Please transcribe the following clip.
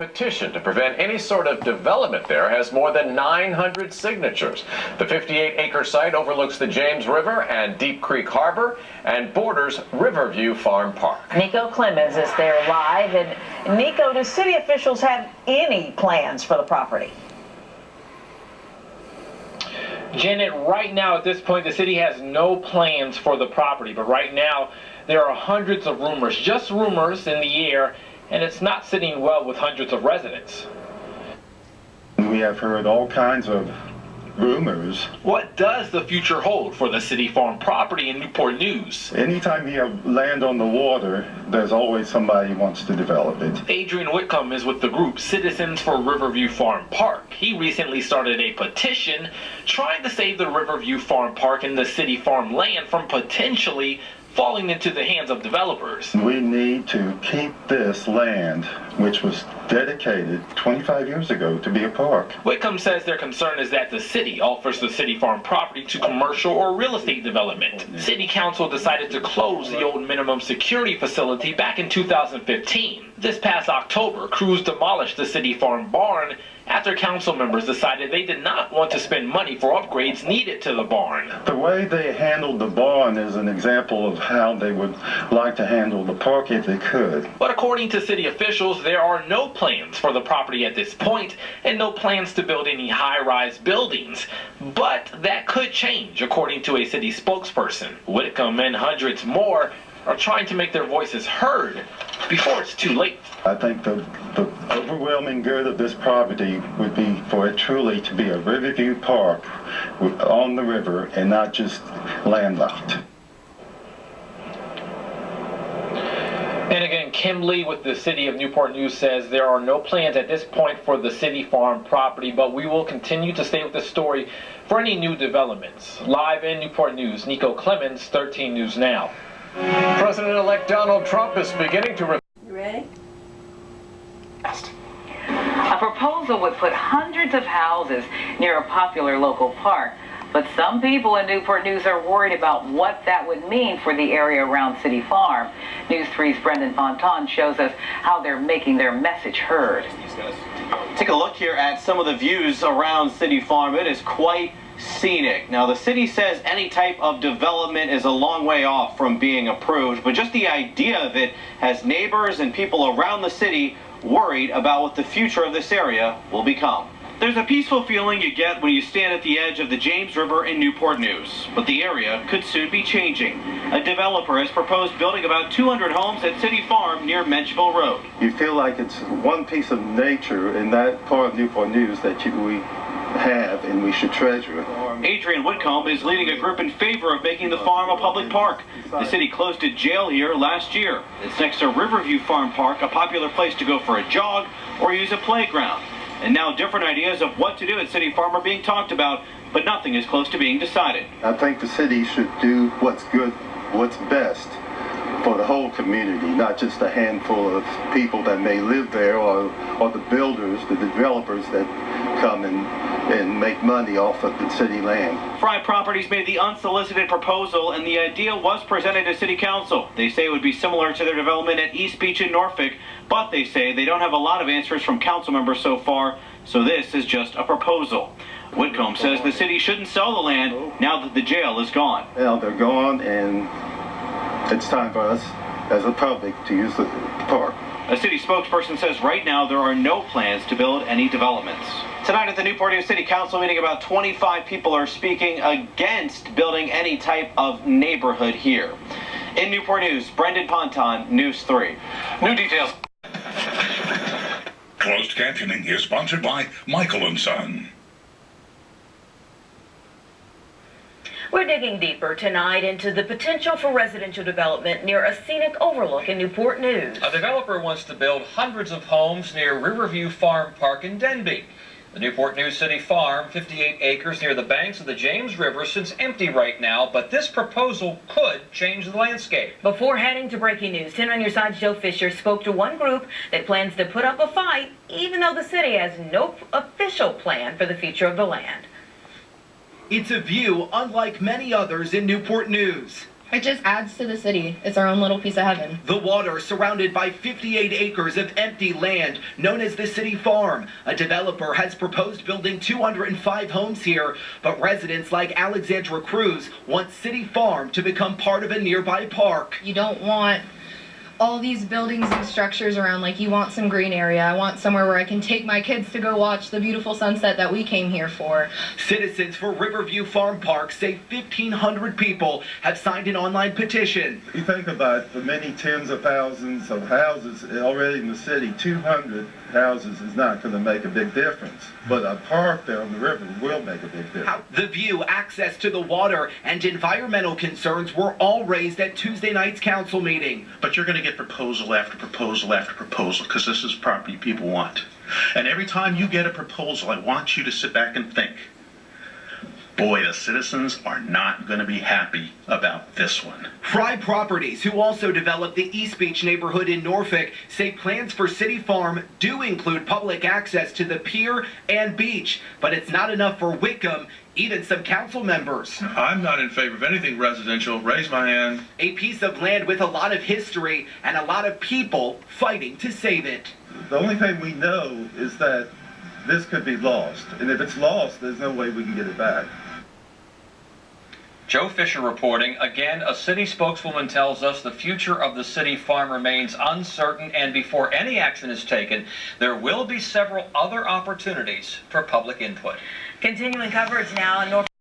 Petition to prevent any sort of development there has more than 900 signatures. The 58-acre site overlooks the James River and Deep Creek Harbor and borders Riverview Farm Park. Niko Clemmons is there live. And Niko, do city officials have any plans for the property? Janet, right now at this point, the city has no plans for the property, but right now there are hundreds of rumors, just rumors in the air, and it's not sitting well with hundreds of residents. We have heard all kinds of rumors. What does the future hold for the city farm property in Newport News? Anytime you have land on the water, there's always somebody who wants to develop it. Adrian Whitcomb is with the group Citizens for Riverview Farm Park. He recently started a petition trying to save the Riverview Farm Park and the city farm land from potentially falling into the hands of developers. We need to keep this land, which was dedicated 25 years ago to be a park. Whitcomb says their concern is that the city offers the city farm property to commercial or real estate development. City Council decided to close the old minimum security facility back in 2015. This past October, crews demolished the city farm barn after council members decided they did not want to spend money for upgrades needed to the barn. The way they handled the barn is an example of how they would like to handle the park if they could. But according to city officials, there are no plans for the property at this point and no plans to build any high-rise buildings. But that could change, according to a city spokesperson. Whitcomb and hundreds more are trying to make their voices heard before it's too late. I think the overwhelming good of this property would be for it truly to be a Riverview Park on the river and not just landlocked. And again, Kim Lee with the City of Newport News says there are no plans at this point for the city farm property, but we will continue to stay with the story for any new developments. Live in Newport News, Niko Clemmons, 13 News Now. President-elect Donald Trump is beginning to... You ready? A proposal would put hundreds of houses near a popular local park, but some people in Newport News are worried about what that would mean for the area around City Farm. News 3's Ponton shows us how they're making their message heard. Take a look here at some of the views around City Farm. It is quite scenic. Now, the city says any type of development is a long way off from being approved, but just the idea of it has neighbors and people around the city worried about what the future of this area will become. There's a peaceful feeling you get when you stand at the edge of the James River in Newport News, but the area could soon be changing. A developer has proposed building about 200 homes at City Farm near Menchville Road. You feel like it's one piece of nature in that part of Newport News that we have and we should treasure it. Adrian Whitcomb is leading a group in favor of making the farm a public park. The city closed a jail here last year. It's next to Riverview Farm Park, a popular place to go for a jog or use a playground. And now different ideas of what to do at City Farm are being talked about, but nothing is close to being decided. I think the city should do what's good, what's best for the whole community, not just a handful of people that may live there or the builders, the developers that come and make money off of the city land. Fry Properties made the unsolicited proposal, and the idea was presented to City Council. They say it would be similar to their development at East Beach in Norfolk, but they say they don't have a lot of answers from council members so far, so this is just a proposal. Whitcomb says the city shouldn't sell the land now that the jail is gone. Now they're gone, and it's time for us as a public to use the park. A city spokesperson says right now there are no plans to build any developments. Tonight at the Newport News City Council meeting, about 25 people are speaking against building any type of neighborhood here. In Newport News, Ponton, News 3. New details. Closed Captioning is sponsored by Michael & Son. We're digging deeper tonight into the potential for residential development near a scenic overlook in Newport News. A developer wants to build hundreds of homes near Riverview Farm Park in Denby. The Newport News City Farm, 58 acres near the banks of the James River, sits empty right now, but this proposal could change the landscape. Before heading to breaking news, 10 on your side's Joe Fisher spoke to one group that plans to put up a fight, even though the city has no official plan for the future of the land. It's a view unlike many others in Newport News. It just adds to the city. It's our own little piece of heaven. The water surrounded by 58 acres of empty land known as the City Farm. A developer has proposed building 205 homes here, but residents like Alexandra Cruz want City Farm to become part of a nearby park. You don't want all these buildings and structures around. Like, you want some green area. I want somewhere where I can take my kids to go watch the beautiful sunset that we came here for. Citizens for Riverview Farm Park say 1,500 people have signed an online petition. You think about the many tens of thousands of houses already in the city, 200 houses is not going to make a big difference. But a park there on the river will make a big difference. The view, access to the water, and environmental concerns were all raised at Tuesday night's council meeting. But you're going to get proposal after proposal after proposal because this is property people want. And every time you get a proposal, I want you to sit back and think, boy, the citizens are not going to be happy about this one. Fry Properties, who also developed the East Beach neighborhood in Norfolk, say plans for City Farm do include public access to the pier and beach, but it's not enough for Whitcomb, even some council members. I'm not in favor of anything residential. Raise my hand. A piece of land with a lot of history and a lot of people fighting to save it. The only thing we know is that this could be lost. And if it's lost, there's no way we can get it back. Joe Fisher reporting. Again, a city spokeswoman tells us the future of the City Farm remains uncertain, and before any action is taken, there will be several other opportunities for public input. Continuing coverage now in Norfolk.